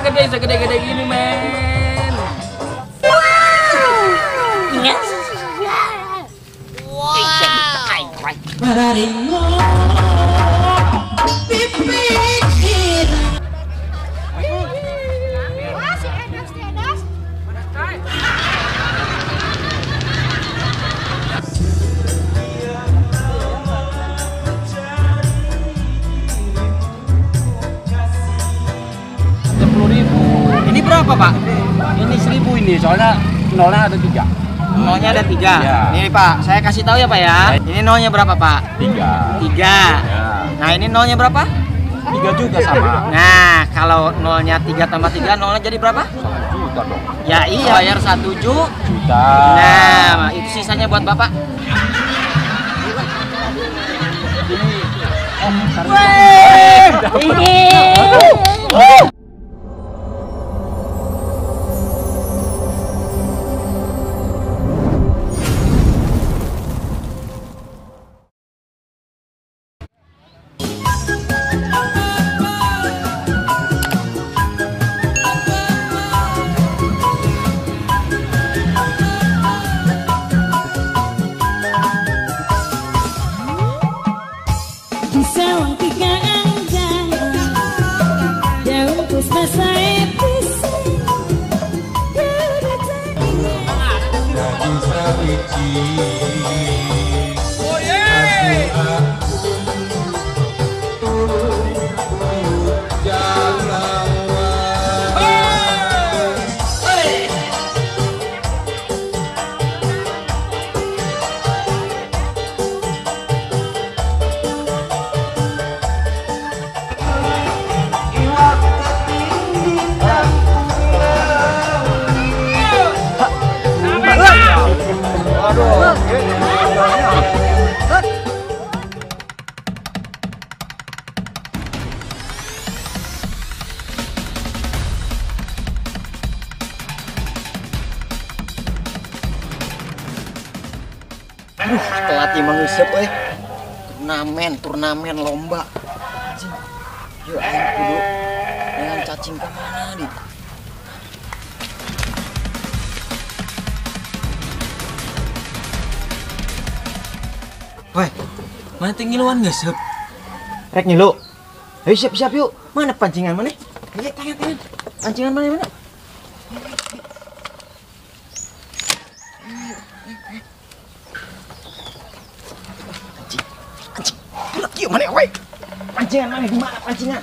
gede segede-gede gini, men. Yes. Ini berapa, Pak? Ini 1.000 ini, soalnya nolnya ada 3. Nolnya ada 3. Ya. Ini, Pak, saya kasih tahu ya, Pak ya. Ini nolnya berapa, Pak? 3. 3. Ya. Nah, ini nolnya berapa? 3 juga sama. Nah, kalau nolnya 3 tambah 3, nolnya jadi berapa? 1 juta dong. Ya iya, bayar 1 juta. Nah, itu sisanya buat Bapak. Sawang tiga anjang daun puspa Pelatih mengisep, turnamen lomba. Yuk, ayo dulu. Dengan cacing ke mana nih? Weh, mana tinggiluan ngisep? Rek ngilu. Ayo siap-siap yuk. Mana pancingan mana? Ayo tangan. Pancingan mana? Yuk mana, woi? Pancingan mana? Di mana pancingan?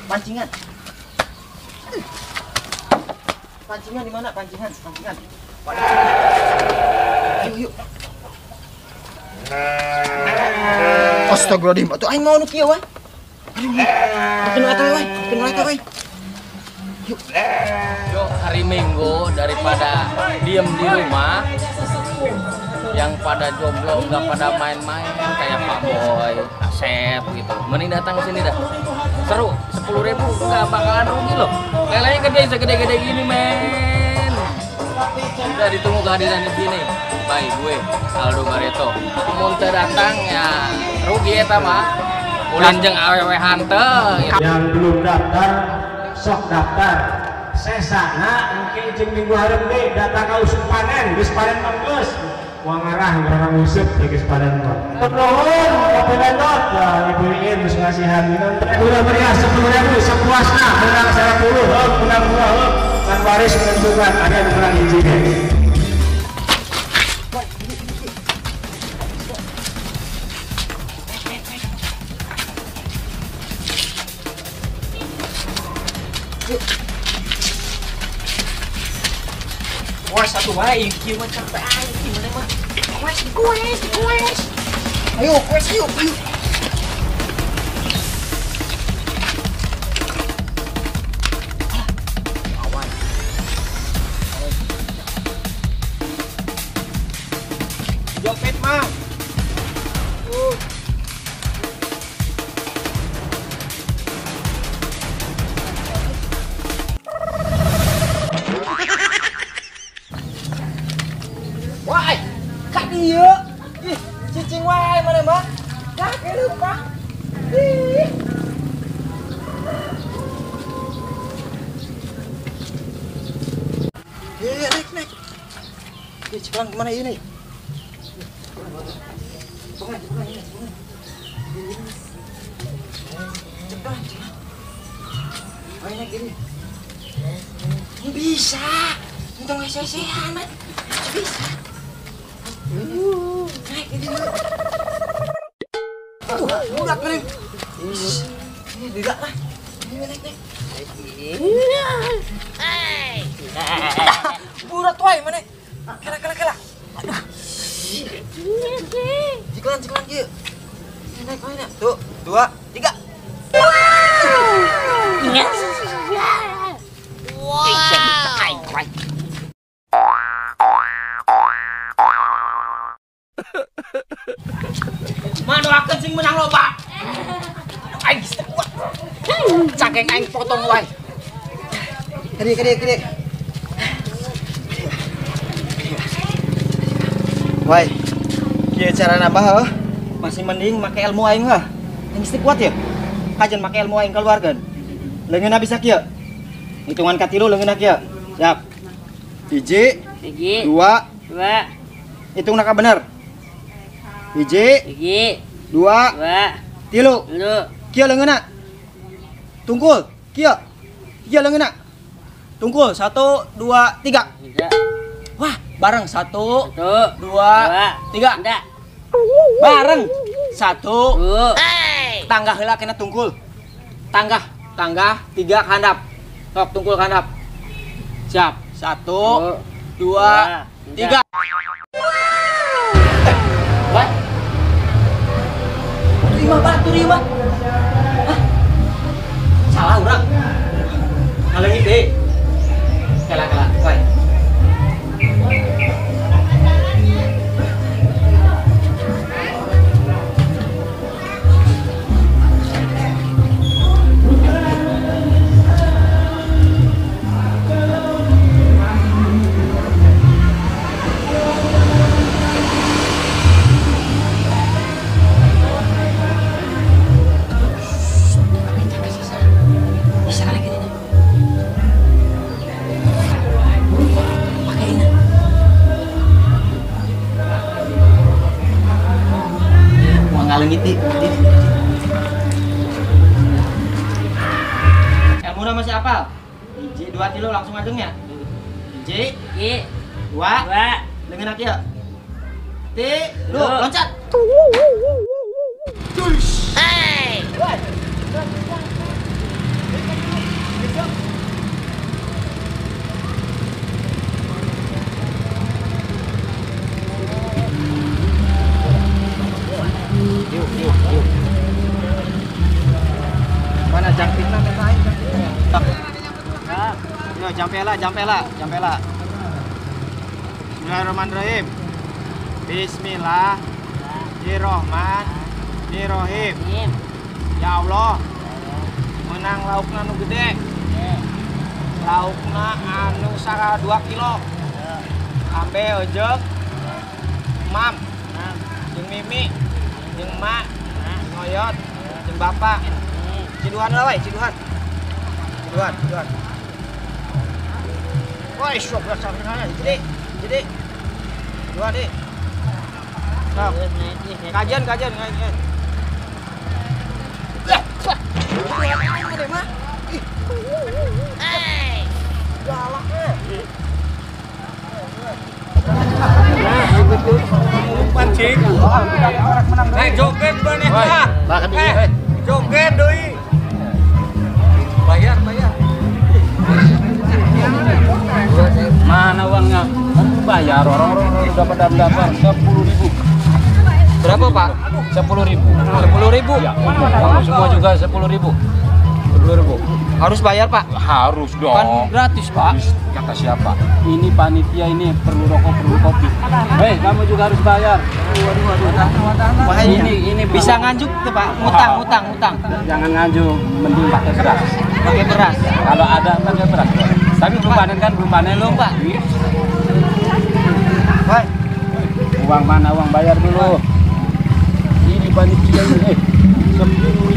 Pancingan di mana? Pancingan. Yuk. Astagfirullahaladzim. Atuh aing mau nu kieu, weh. Aduh, makin eta, weh. Yuk, hari Minggu daripada diem di rumah, yang pada jomblo nggak pada main-main kayak Pak Boy, Asep gitu. Mending datang ke sini dah. Seru, 10.000 nggak bakalan rugi loh. Lelenya gede segede-gede gini, men. Udah ditunggu kehadiran di sini. Baik gue, Aldo Barreto. Mun teu datang ya rugi eta mah. Ulin jeung awewe hanteu. Yang belum daftar, sok daftar. Sesana mungkin jeung minggu hareup deui data ka usum panen, geus panen manggeus. Uang arah orang ngusep ya geus panen mah. Nuhun, kopi vendor, Ibu Iin geus ngasihan minum. Udah meriah 10.000 sepuasna, menang 10, menang 2, kan waris menentukan ada yang menang hiji deh. Wah, satu wae ieu mah capek aing gimana mah. Kues. Ayo. Awan. Jopet mah. Wah, kak dia. Ih, cicing wae mana mah? Kak Iya, naik. Ini Ciklang kemana ini? Ciklang. Ayo naik ini. Ini bisa. Untung SSC-an, naik. Bisa. Naik ini. Budak nih. Ini tidak lah. Ini naik. Budak tuh mana? Kela. Aduh. Ciklan yuk. Naik. Tuh, 2, 3. Mana akan sing menang loba? Aing kuat. Cakeng aing potong wae. Gede. Wai, kieu cara nambah masih mending make ilmu aing lah. Aing mesti kuat ya. Kajen make ilmu aing keluarga. Leungeunna bisa kieu. Hitungan ka 3 leungeunna kieu. Siap. 1, 2. Hitungna ka bener. 1, 2, 3. Kieu leungeunna. Tungkul. Kieu leungeunna. Tungkul 1, 2, 3. Wah, bareng 1, 2, 3. Bareng 1. Tanggah heula kena tungkul. Tanggah 3 handap. Sok tungkul handap. Siap. 1, 2, 3. What? Terima. Hah? Salah urang. Ngalengit deh. Kela. Woi. Ngalengit. Ilmu nama siapa? 1, 2, 3 langsung adeng ya. 1, 2. Leungeunna kieu. 3, loncat. Hey. Yuk. Mana jangkitna kita aing? Yo, jampela. Bismillahirrahmanirrahim. Bismillahirrahmanirrahim. Ya Allah. Menang laukna nu gede. Laukna anu 2 kilo. Ambe ojek. Mam. Jeung Mimi. Jeung Mak, Ngoyot, jeung Bapak. Ciduhan lah weh, ciduhan. Woi, sok rasana jadi. Dua deh. Sok. Kajian. Ada mah. Galaknya. Pancing. Joget baneh mah. Joget deui. Bayar. Mana uangnya? Kan bayar orang-orang udah pada daftar 10.000. Berapa, Pak? 10.000. 10.000? Ya, kamu semua juga 10.000. 10.000. Harus bayar, Pak? Harus dong. Kan gratis, Pak. Kata siapa? Ini panitia ini perlu rokok, perlu kopi. Hei, kamu juga harus bayar. Wah, ini bisa nganjuk tuh, Pak. Ngutang. Jangan nganjuk, mending pakai beras. Pakai beras. Kalau ada pakai beras. Tapi belum panen Belum, Pak. Hai. Uang mana? Uang bayar dulu. Ini panitia ini. 10.000.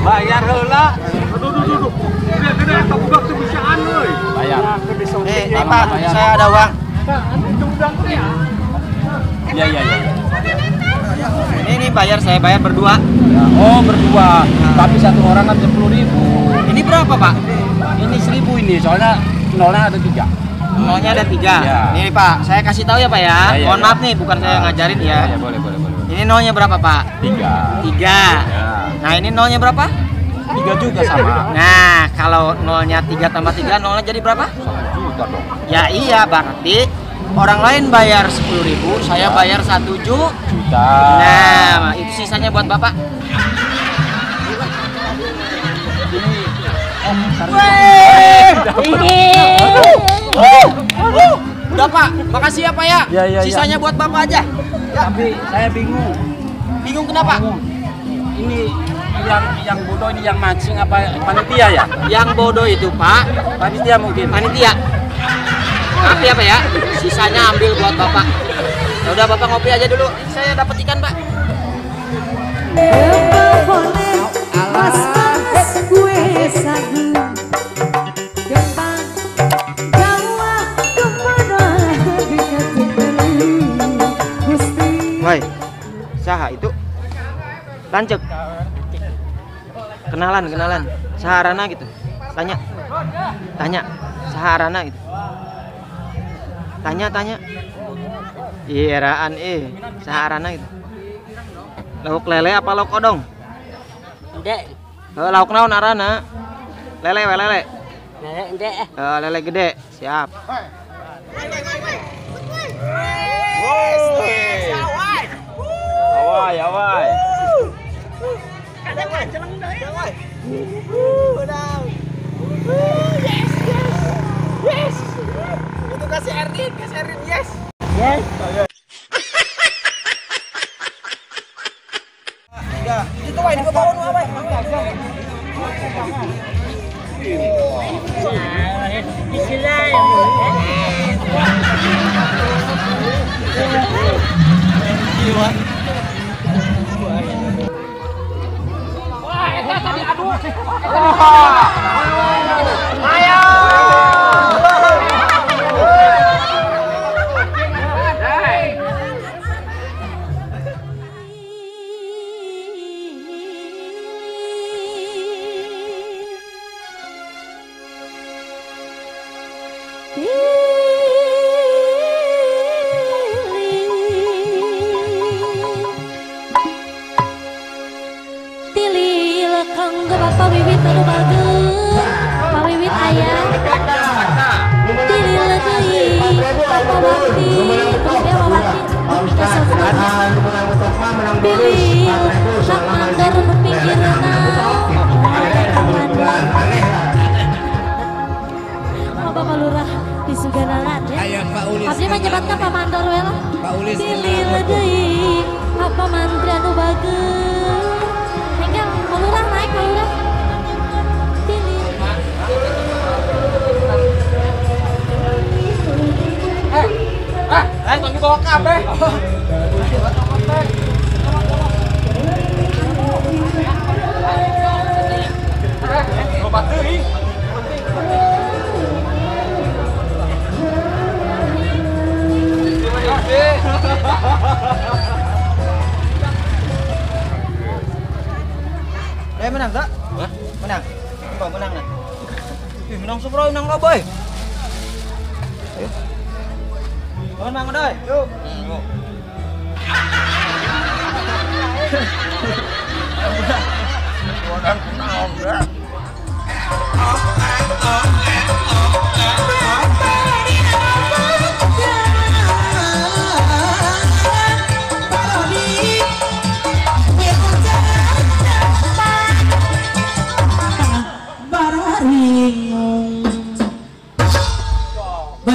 Bayar heula. Duduk. Gede-gede eta budak teu bisaan euy. Bayar. Pak, saya ada uang. Iya. Ini bayar, saya bayar berdua. Oh, berdua. Tapi satu orang kan 10.000. Ini berapa, Pak? Ini 1.000 ini, soalnya nolnya ada 3. Nolnya ada 3. Ya. Nih, Pak, saya kasih tahu ya, Pak ya. Mohon maaf nih, bukan saya ngajarin ya. Iya, boleh. Ini nolnya berapa, Pak? 3. Ya. Nah, ini nolnya berapa? 3 juga sama. Nah, kalau nolnya 3 tambah 3, nolnya jadi berapa? 1 juta dong. Ya iya, berarti orang lain bayar 10.000, saya bayar 1 juta. Nah, itu sisanya buat Bapak. Udah Pak, makasih ya Pak ya. Sisanya buat Bapak aja. Tapi saya bingung. Bingung kenapa? Ini yang bodoh ini yang mancing apa panitia ya? Yang bodoh itu Pak, panitia mungkin. Panitia. Tapi apa ya? Sisanya ambil buat Bapak. Ya udah Bapak ngopi aja dulu. Saya dapat ikan, Pak. Woi, saha itu? Lancek. Kenalan. Saharana gitu. Tanya. Saharana gitu. Tanya. Iraan saharana gitu. Lauk lele apa lauk odong? Gede. Lauk naon arana? Lele. Lele gede. Lele gede. Siap. Awai. Yes. Itu kasih Erdin, yes. Yes. Ya, itu wae di bawah nu wae. Tilil kanggo Bapak Wiwit anu bagus. Pak Wiwit aya. Tilil deui Bapak Bakti, Bapak Bakti ketika sofranya. Tilil hak mandor nu pinggirna. Bapak Lurah di Suganalan ya. Abdi menyebatkan Pak Mandor we lah. Tilil deui Bapak Mantri anu bagus. Hingga Pak Lurah naik Pak Lurah. Tilil. Tanggi bawa kabeh. Obat deui. Menang tak? Menang. Coba menang nah. Menang subro, menang lo boy. Ayo. Menang doi. Yuk.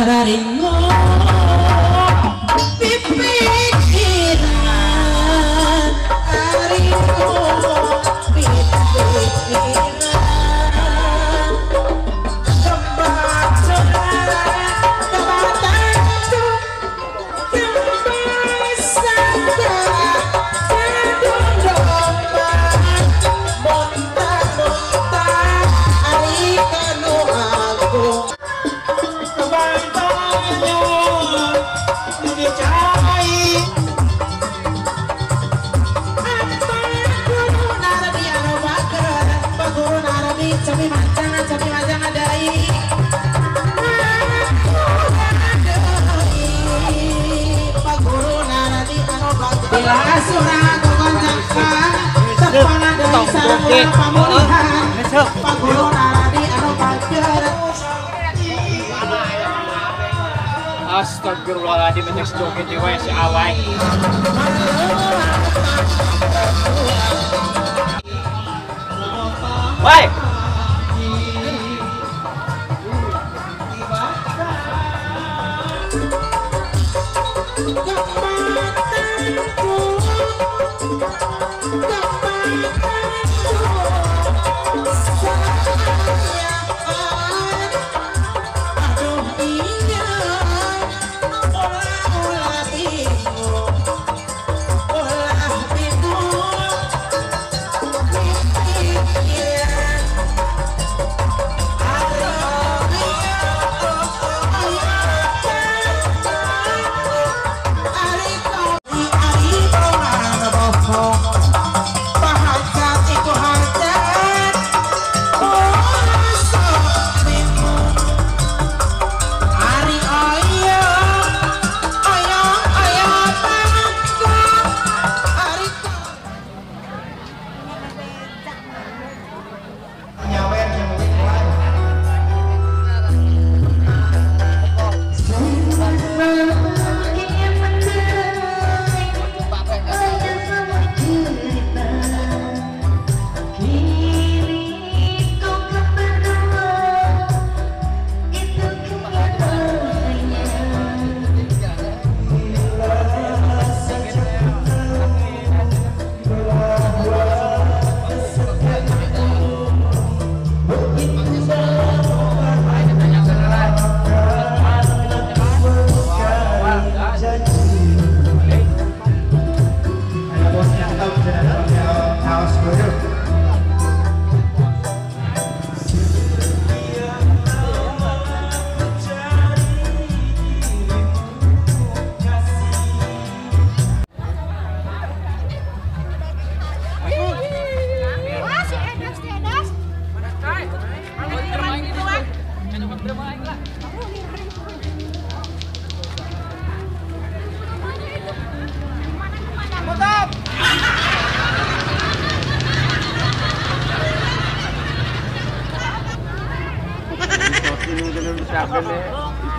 Bye. Astagfirullahaladzim, menjek joget di WC awai. Baik.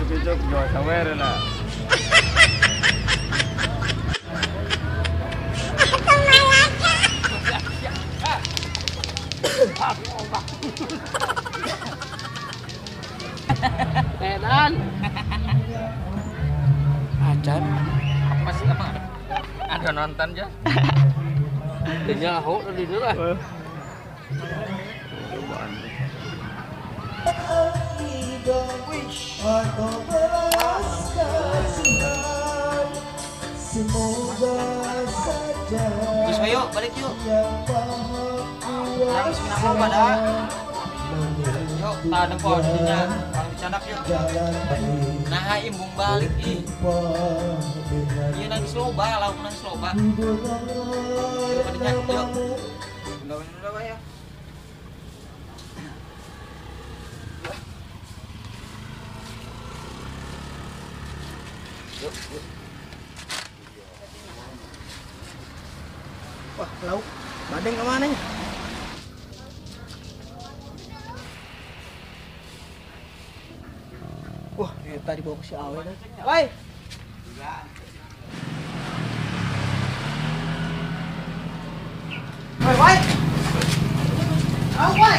Itu gak sawer lah. Tenan. Acan. Apa sih apa? Ada nonton aja. Dia ho di dulu lah. Terus ayo balik yuk. Habis minum pada. Yuk, tak ada posisinya. Kalau bercanda yuk. Nah, imbung balik ih. Iya nangis loba, lauk nangis loba. Yuk, pada nyanyi yuk. Udah ya. Yuk. Wah, lauk. Badeng kemana ya? Wah, tadi bawa ke si Awe dah. Woi. Woi. Woi.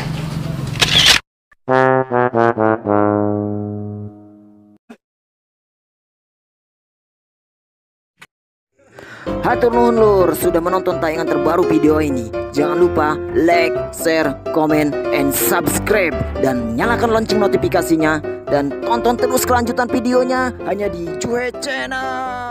Hatur nuhun lur sudah menonton tayangan terbaru video ini. Jangan lupa like, share, komen, and subscribe. Dan nyalakan lonceng notifikasinya. Dan tonton terus kelanjutan videonya hanya di Cuek Channel.